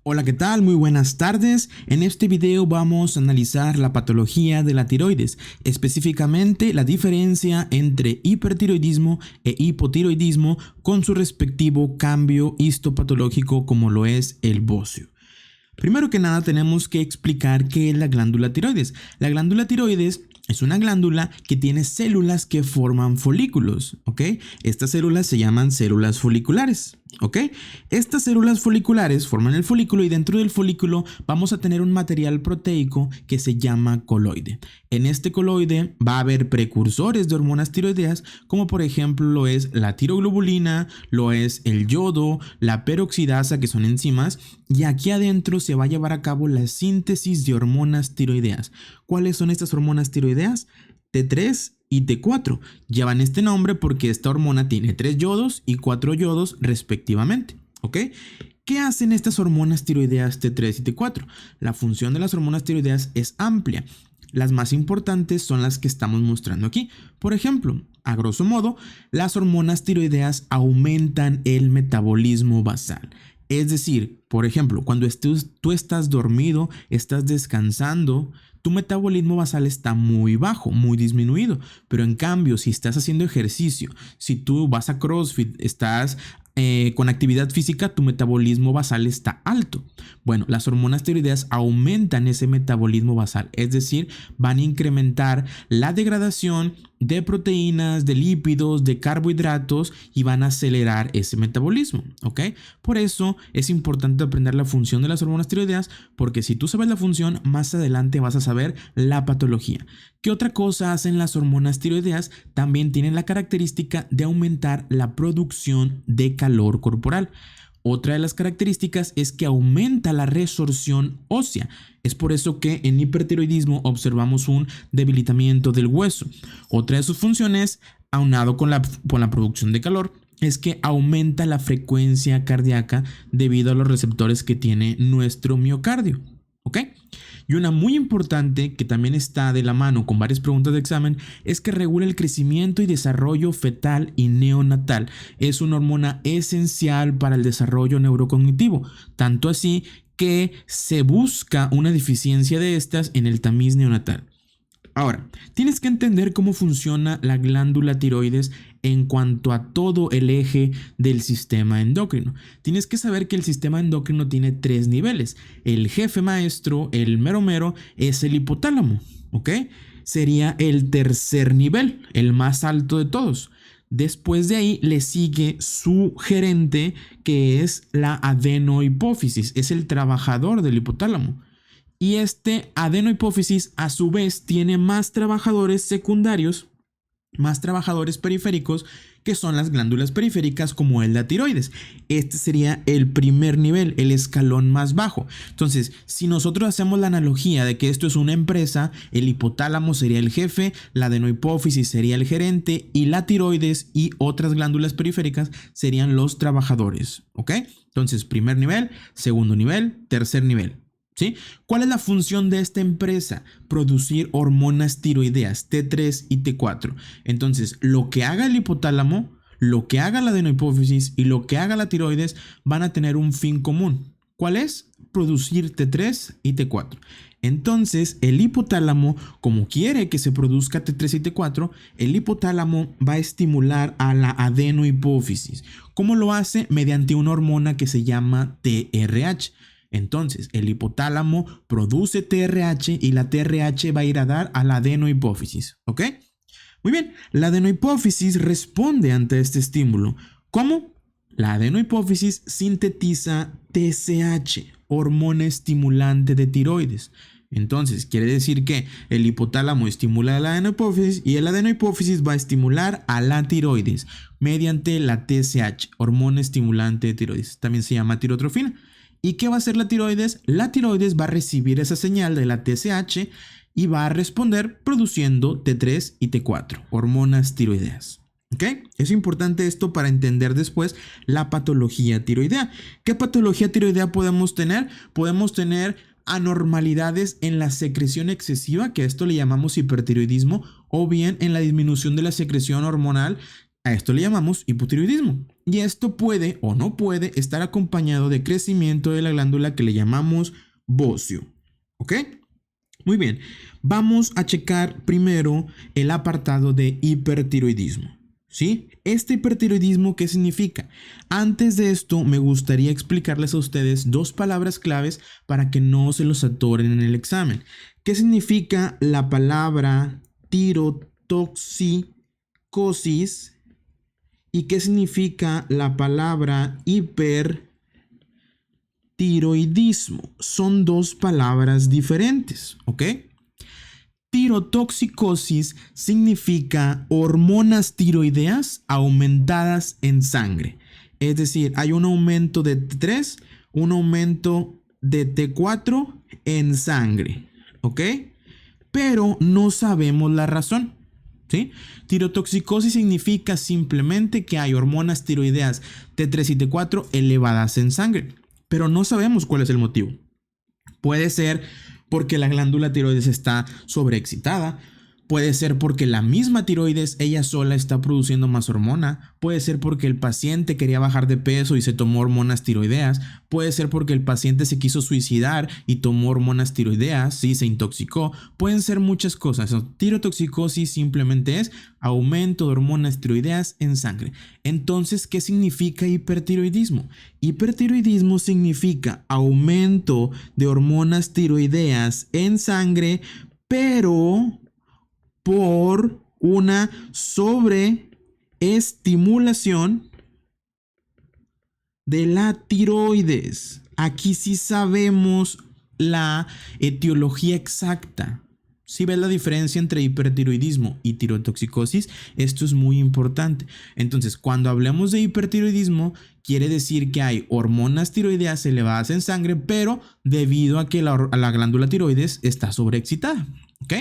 Hola, ¿qué tal? Muy buenas tardes. En este video vamos a analizar la patología de la tiroides, específicamente la diferencia entre hipertiroidismo e hipotiroidismo con su respectivo cambio histopatológico como lo es el bocio. Primero que nada tenemos que explicar qué es la glándula tiroides. La glándula tiroides es una glándula que tiene células que forman folículos, ¿ok? Estas células se llaman células foliculares, ¿ok? Estas células foliculares forman el folículo y dentro del folículo vamos a tener un material proteico que se llama coloide. En este coloide va a haber precursores de hormonas tiroideas como por ejemplo lo es la tiroglobulina, lo es el yodo, la peroxidasa que son enzimas y aquí adentro se va a llevar a cabo la síntesis de hormonas tiroideas. ¿Cuáles son estas hormonas tiroideas? T3 y T4. Llevan este nombre porque esta hormona tiene 3 yodos y 4 yodos respectivamente, ¿ok? ¿Qué hacen estas hormonas tiroideas T3 y T4? La función de las hormonas tiroideas es amplia. Las más importantes son las que estamos mostrando aquí. Por ejemplo, a grosso modo, las hormonas tiroideas aumentan el metabolismo basal. Es decir, por ejemplo, cuando tú estás dormido, estás descansando, tu metabolismo basal está muy bajo, muy disminuido. Pero en cambio, si estás haciendo ejercicio, si tú vas a CrossFit, estás con actividad física, tu metabolismo basal está alto. Bueno, las hormonas tiroideas aumentan ese metabolismo basal, es decir, van a incrementar la degradación de proteínas, de lípidos, de carbohidratos y van a acelerar ese metabolismo, ¿ok? Por eso es importante aprender la función de las hormonas tiroideas porque si tú sabes la función, más adelante vas a saber la patología. ¿Qué otra cosa hacen las hormonas tiroideas? También tienen la característica de aumentar la producción de calor corporal. Otra de las características es que aumenta la resorción ósea. Es por eso que en hipertiroidismo observamos un debilitamiento del hueso. Otra de sus funciones, aunado con la producción de calor, es que aumenta la frecuencia cardíaca debido a los receptores que tiene nuestro miocardio. ¿Ok? Y una muy importante que también está de la mano con varias preguntas de examen es que regula el crecimiento y desarrollo fetal y neonatal. Es una hormona esencial para el desarrollo neurocognitivo, tanto así que se busca una deficiencia de estas en el tamiz neonatal. Ahora, tienes que entender cómo funciona la glándula tiroides en cuanto a todo el eje del sistema endocrino. Tienes que saber que el sistema endocrino tiene 3 niveles. El jefe maestro, el mero mero, es el hipotálamo, ¿ok? Sería el tercer nivel, el más alto de todos. Después de ahí le sigue su gerente, que es la adenohipófisis, es el trabajador del hipotálamo. Y este adenohipófisis a su vez tiene más trabajadores secundarios, más trabajadores periféricos, que son las glándulas periféricas como es la tiroides. Este sería el primer nivel, el escalón más bajo. Entonces, si nosotros hacemos la analogía de que esto es una empresa, el hipotálamo sería el jefe, la adenohipófisis sería el gerente y la tiroides y otras glándulas periféricas serían los trabajadores, ¿ok? Entonces, primer nivel, segundo nivel, tercer nivel. ¿Sí? ¿Cuál es la función de esta empresa? Producir hormonas tiroideas T3 y T4. Entonces, lo que haga el hipotálamo, lo que haga la adenohipófisis y lo que haga la tiroides van a tener un fin común. ¿Cuál es? Producir T3 y T4. Entonces, el hipotálamo, como quiere que se produzca T3 y T4, el hipotálamo va a estimular a la adenohipófisis. ¿Cómo lo hace? Mediante una hormona que se llama TRH. Entonces, el hipotálamo produce TRH y la TRH va a ir a dar a la adenohipófisis, ¿ok? Muy bien, la adenohipófisis responde ante este estímulo. ¿Cómo? La adenohipófisis sintetiza TSH, hormona estimulante de tiroides. Entonces, quiere decir que el hipotálamo estimula a la adenohipófisis y el adenohipófisis va a estimular a la tiroides mediante la TSH, hormona estimulante de tiroides. También se llama tirotrofina. ¿Y qué va a hacer la tiroides? La tiroides va a recibir esa señal de la TSH y va a responder produciendo T3 y T4, hormonas tiroideas. ¿Ok? Es importante esto para entender después la patología tiroidea. ¿Qué patología tiroidea podemos tener? Podemos tener anormalidades en la secreción excesiva, que a esto le llamamos hipertiroidismo, o bien en la disminución de la secreción hormonal, a esto le llamamos hipotiroidismo. Y esto puede o no puede estar acompañado de crecimiento de la glándula que le llamamos bocio. ¿Ok? Muy bien, vamos a checar primero el apartado de hipertiroidismo. ¿Sí? Este hipertiroidismo, ¿qué significa? Antes de esto, me gustaría explicarles a ustedes dos palabras claves para que no se los atoren en el examen. ¿Qué significa la palabra tirotoxicosis y qué significa la palabra hipertiroidismo? Son dos palabras diferentes, ¿ok? Tirotoxicosis significa hormonas tiroideas aumentadas en sangre. Es decir, hay un aumento de T3, un aumento de T4 en sangre. ¿Ok? Pero no sabemos la razón. ¿Sí? Tirotoxicosis significa simplemente que hay hormonas tiroideas T3 y T4 elevadas en sangre. Pero no sabemos cuál es el motivo. Puede ser porque la glándula tiroides está sobreexcitada. Puede ser porque la misma tiroides ella sola está produciendo más hormona. Puede ser porque el paciente quería bajar de peso y se tomó hormonas tiroideas. Puede ser porque el paciente se quiso suicidar y tomó hormonas tiroideas, y se intoxicó. Pueden ser muchas cosas. Tirotoxicosis simplemente es aumento de hormonas tiroideas en sangre. Entonces, ¿qué significa hipertiroidismo? Hipertiroidismo significa aumento de hormonas tiroideas en sangre, pero por una sobreestimulación de la tiroides. Aquí sí sabemos la etiología exacta. Si ves la diferencia entre hipertiroidismo y tirotoxicosis, esto es muy importante. Entonces, cuando hablemos de hipertiroidismo, quiere decir que hay hormonas tiroideas elevadas en sangre, pero debido a que la glándula tiroides está sobreexcitada. ¿Ok?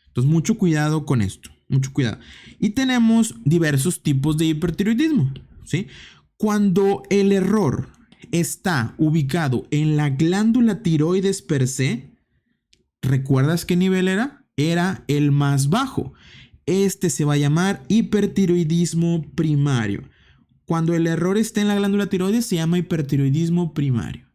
Entonces, mucho cuidado con esto, mucho cuidado. Y tenemos diversos tipos de hipertiroidismo, ¿sí? Cuando el error está ubicado en la glándula tiroides per se, ¿recuerdas qué nivel era? Era el más bajo. Este se va a llamar hipertiroidismo primario. Cuando el error esté en la glándula tiroides se llama hipertiroidismo primario.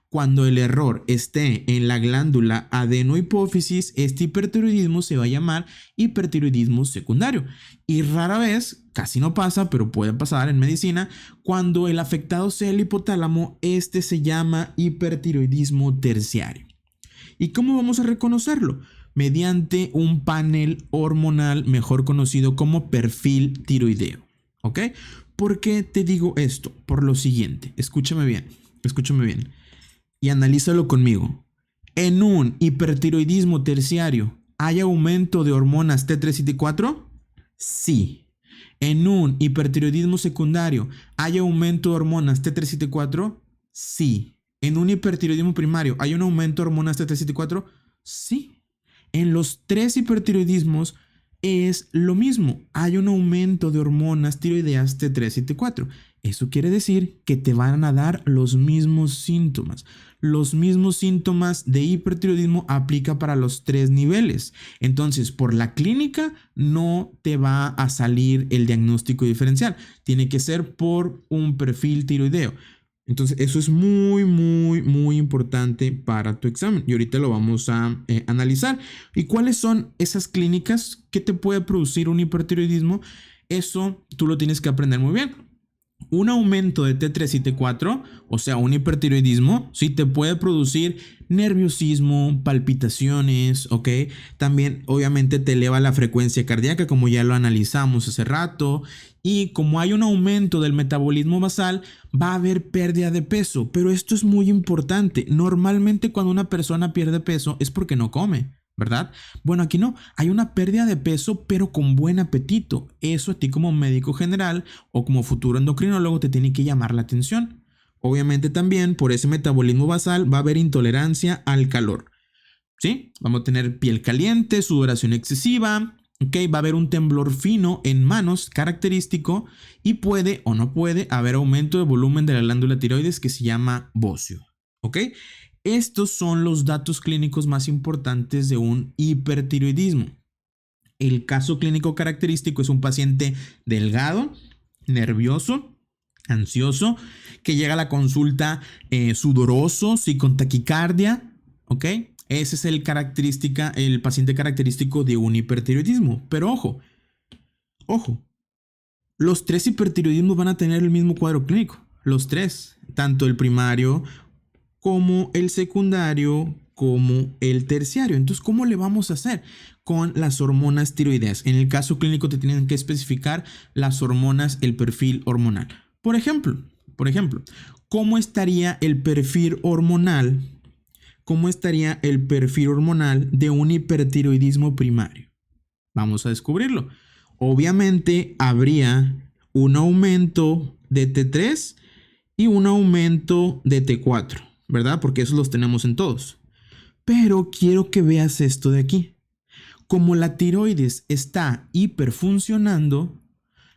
Cuando el error esté en la glándula adenohipófisis, este hipertiroidismo se va a llamar hipertiroidismo secundario. Y rara vez, casi no pasa, pero puede pasar en medicina, cuando el afectado sea el hipotálamo, este se llama hipertiroidismo terciario. ¿Y cómo vamos a reconocerlo? Mediante un panel hormonal mejor conocido como perfil tiroideo. ¿Ok? ¿Por qué te digo esto? Por lo siguiente, escúchame bien y analízalo conmigo. En un hipertiroidismo terciario, ¿hay aumento de hormonas T3 y T4? Sí. En un hipertiroidismo secundario, ¿hay aumento de hormonas T3 y T4? Sí. En un hipertiroidismo primario, ¿hay un aumento de hormonas T3 y T4? Sí. En los tres hipertiroidismos es lo mismo. Hay un aumento de hormonas tiroideas T3 y T4. Eso quiere decir que te van a dar los mismos síntomas. Los mismos síntomas de hipertiroidismo aplica para los tres niveles. Entonces, por la clínica no te va a salir el diagnóstico diferencial. Tiene que ser por un perfil tiroideo. Entonces, eso es muy importante para tu examen y ahorita lo vamos a analizar. ¿Y cuáles son esas clínicas que te puede producir un hipertiroidismo? Eso tú lo tienes que aprender muy bien. Un aumento de T3 y T4, o sea, un hipertiroidismo, sí te puede producir nerviosismo, palpitaciones, ¿ok? También, obviamente, te eleva la frecuencia cardíaca, como ya lo analizamos hace rato. Y como hay un aumento del metabolismo basal, va a haber pérdida de peso. Pero esto es muy importante. Normalmente, cuando una persona pierde peso es porque no come, ¿verdad? Bueno, aquí no, hay una pérdida de peso pero con buen apetito. Eso a ti como médico general o como futuro endocrinólogo te tiene que llamar la atención. Obviamente también por ese metabolismo basal va a haber intolerancia al calor. ¿Sí? Vamos a tener piel caliente, sudoración excesiva, ¿ok? Va a haber un temblor fino en manos característico y puede o no puede haber aumento de volumen de la glándula tiroides que se llama bocio, ¿ok? Estos son los datos clínicos más importantes de un hipertiroidismo. El caso clínico característico es un paciente delgado, nervioso, ansioso, que llega a la consulta sudoroso, sí, con taquicardia, ¿ok? Ese es el paciente característico de un hipertiroidismo. Pero ojo, los tres hipertiroidismos van a tener el mismo cuadro clínico. Los tres, tanto el primario como el secundario como el terciario. Entonces, ¿cómo le vamos a hacer con las hormonas tiroideas? En el caso clínico te tienen que especificar las hormonas, el perfil hormonal. Por ejemplo, ¿cómo estaría el perfil hormonal? ¿Cómo estaría el perfil hormonal de un hipertiroidismo primario? Vamos a descubrirlo. Obviamente habría un aumento de T3 y un aumento de T4, ¿verdad? Porque esos los tenemos en todos. Pero quiero que veas esto de aquí. Como la tiroides está hiperfuncionando,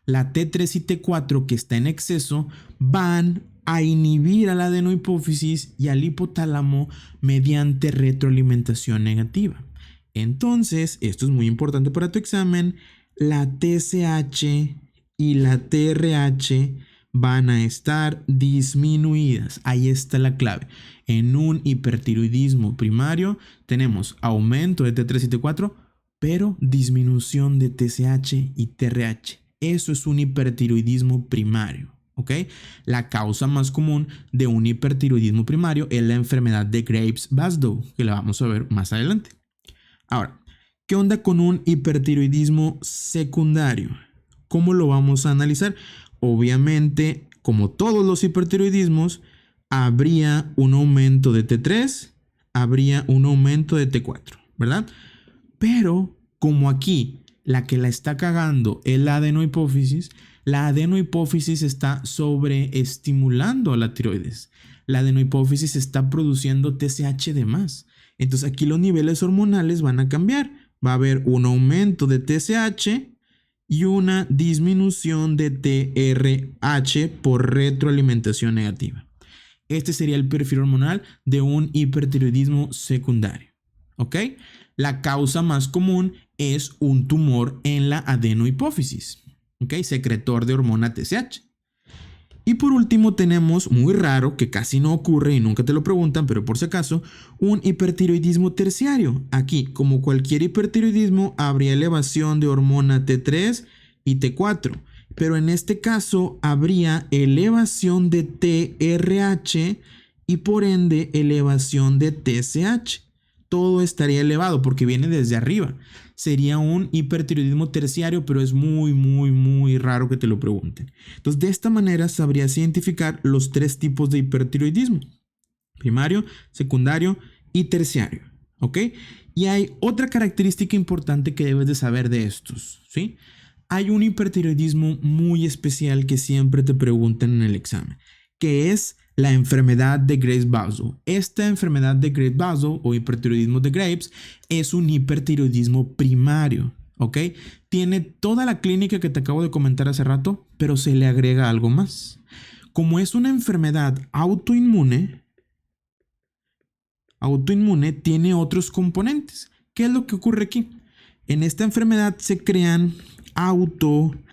la T3 y T4 que está en exceso van a inhibir a la adenohipófisis y al hipotálamo mediante retroalimentación negativa. Entonces, esto es muy importante para tu examen, la TSH y la TRH van a estar disminuidas. Ahí está la clave. En un hipertiroidismo primario tenemos aumento de T3 y T4, pero disminución de TSH y TRH. Eso es un hipertiroidismo primario, ¿ok? La causa más común de un hipertiroidismo primario es la enfermedad de Graves-Basedow, que la vamos a ver más adelante. Ahora, ¿qué onda con un hipertiroidismo secundario? ¿Cómo lo vamos a analizar? Obviamente, como todos los hipertiroidismos, habría un aumento de T3, habría un aumento de T4, ¿verdad? Pero como aquí la que la está cagando es la adenohipófisis está sobreestimulando a la tiroides. La adenohipófisis está produciendo TSH de más. Entonces aquí los niveles hormonales van a cambiar. Va a haber un aumento de TSH y una disminución de TRH por retroalimentación negativa. Este sería el perfil hormonal de un hipertiroidismo secundario, ¿ok? La causa más común es un tumor en la adenohipófisis, ¿ok? Secretor de hormona TSH. Y por último tenemos, muy raro, que casi no ocurre y nunca te lo preguntan, pero por si acaso, un hipertiroidismo terciario. Aquí, como cualquier hipertiroidismo, habría elevación de hormona T3 y T4. Pero en este caso habría elevación de TRH y por ende elevación de TSH. Todo estaría elevado porque viene desde arriba. Sería un hipertiroidismo terciario, pero es muy raro que te lo pregunten. Entonces, de esta manera sabrías identificar los tres tipos de hipertiroidismo: primario, secundario y terciario, ¿ok? Y hay otra característica importante que debes de saber de estos, ¿sí? Hay un hipertiroidismo muy especial que siempre te preguntan en el examen, que es la enfermedad de Graves-Basedow. Esta enfermedad de Graves-Basedow o hipertiroidismo de Graves es un hipertiroidismo primario, ¿ok? Tiene toda la clínica que te acabo de comentar hace rato, pero se le agrega algo más. Como es una enfermedad autoinmune, tiene otros componentes. ¿Qué es lo que ocurre aquí? En esta enfermedad se crean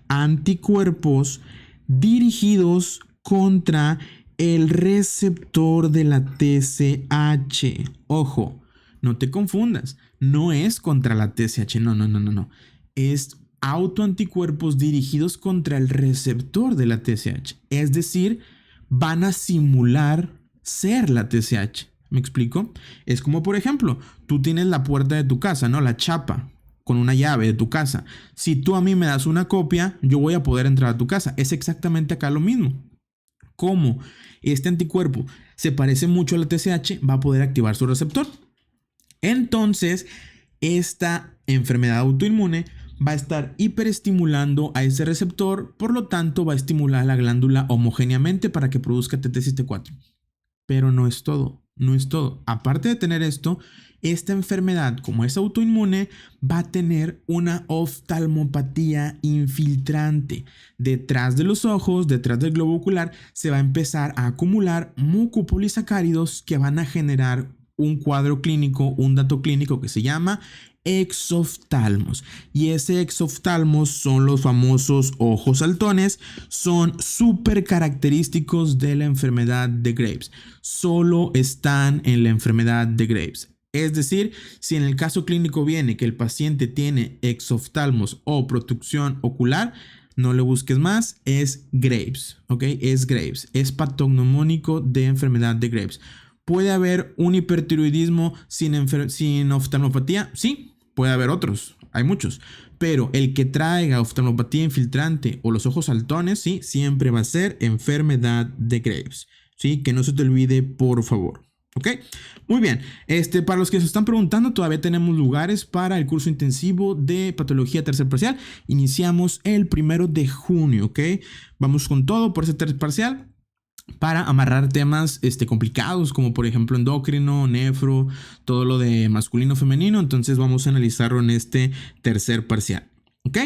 anticuerpos dirigidos contra el receptor de la TSH. Ojo, no te confundas. No es contra la TSH. No. Es autoanticuerpos dirigidos contra el receptor de la TSH. Es decir, van a simular ser la TSH. ¿Me explico? Es como, por ejemplo, tú tienes la puerta de tu casa, ¿no? La chapa con una llave de tu casa. Si tú a mí me das una copia, yo voy a poder entrar a tu casa. Es exactamente acá lo mismo. Como este anticuerpo se parece mucho a la TSH, va a poder activar su receptor. Entonces, esta enfermedad autoinmune va a estar hiperestimulando a ese receptor, por lo tanto va a estimular la glándula homogéneamente para que produzca T3 y T4. Pero no es todo. Aparte de tener esto, esta enfermedad, como es autoinmune, va a tener una oftalmopatía infiltrante. Detrás de los ojos, detrás del globo ocular, se va a empezar a acumular mucopolisacáridos que van a generar un cuadro clínico, un dato clínico que se llama exoftalmos. Y ese exoftalmos son los famosos ojos saltones. Son súper característicos de la enfermedad de Graves. Solo están en la enfermedad de Graves. Es decir, si en el caso clínico viene que el paciente tiene exoftalmos o protrusión ocular, no le busques más, es Graves, ¿ok? Es Graves, es patognomónico de enfermedad de Graves. ¿Puede haber un hipertiroidismo sin oftalmopatía? Sí, puede haber otros, hay muchos. Pero el que traiga oftalmopatía infiltrante o los ojos saltones, sí, siempre va a ser enfermedad de Graves. ¿Sí? Que no se te olvide, por favor. ¿Ok? Muy bien. Para los que se están preguntando, todavía tenemos lugares para el curso intensivo de patología tercer parcial. Iniciamos el 1 de junio, ¿ok? Vamos con todo por ese tercer parcial para amarrar temas complicados como por ejemplo endocrino, nefro, todo lo de masculino, femenino. Entonces vamos a analizarlo en este tercer parcial, ¿ok?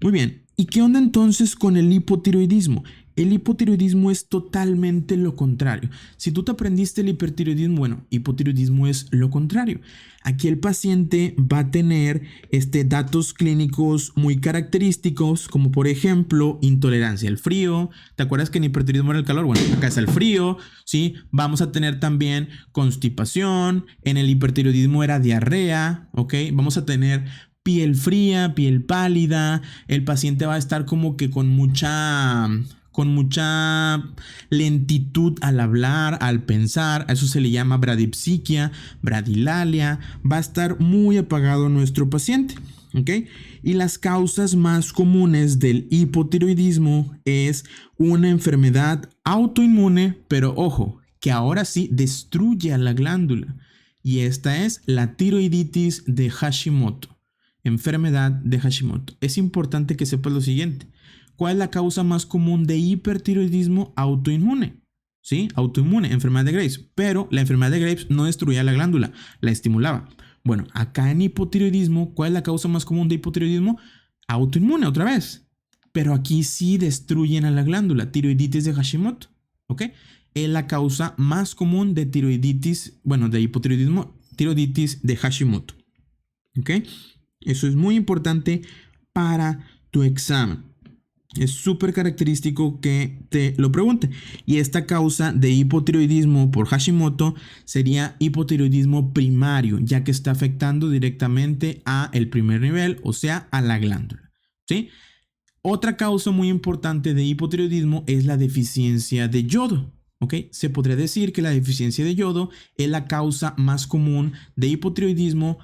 Muy bien. ¿Y qué onda entonces con el hipotiroidismo? El hipotiroidismo es totalmente lo contrario. Si tú te aprendiste el hipertiroidismo, bueno, hipotiroidismo es lo contrario. Aquí el paciente va a tener datos clínicos muy característicos, como por ejemplo intolerancia al frío. ¿Te acuerdas que en hipertiroidismo era el calor? Bueno, acá es el frío, ¿sí? Vamos a tener también constipación. En el hipertiroidismo era diarrea, ¿ok? Vamos a tener piel fría, piel pálida. El paciente va a estar como que con mucha lentitud al hablar, al pensar. A eso se le llama bradipsiquia, bradilalia. Va a estar muy apagado nuestro paciente, ¿ok? Y las causas más comunes del hipotiroidismo es una enfermedad autoinmune, pero ojo, que ahora sí destruye a la glándula. Y esta es la tiroiditis de Hashimoto. Enfermedad de Hashimoto. Es importante que sepas lo siguiente. ¿Cuál es la causa más común de hipertiroidismo autoinmune? ¿Sí? Autoinmune, enfermedad de Graves. Pero la enfermedad de Graves no destruía la glándula, la estimulaba. Bueno, acá en hipotiroidismo, ¿cuál es la causa más común de hipotiroidismo? Autoinmune, otra vez. Pero aquí sí destruyen a la glándula, tiroiditis de Hashimoto. ¿Ok? Es la causa más común de tiroiditis, bueno, de hipotiroidismo, tiroiditis de Hashimoto. ¿Ok? Eso es muy importante para tu examen. Es súper característico que te lo pregunte. Y esta causa de hipotiroidismo por Hashimoto sería hipotiroidismo primario, ya que está afectando directamente a el primer nivel, o sea, a la glándula. ¿Sí? Otra causa muy importante de hipotiroidismo es la deficiencia de yodo. ¿Ok? Se podría decir que la deficiencia de yodo es la causa más común de hipotiroidismo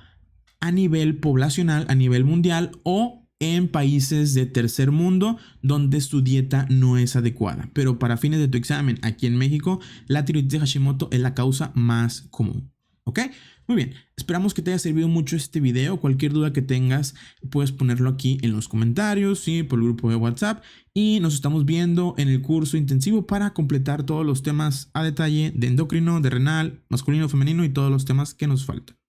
a nivel poblacional, a nivel mundial o en países de tercer mundo donde su dieta no es adecuada. Pero para fines de tu examen aquí en México, la tiroiditis de Hashimoto es la causa más común. ¿Ok? Muy bien, esperamos que te haya servido mucho este video. Cualquier duda que tengas puedes ponerlo aquí en los comentarios, ¿sí? Por el grupo de WhatsApp. Y nos estamos viendo en el curso intensivo para completar todos los temas a detalle de endocrino, de renal, masculino, femenino y todos los temas que nos faltan.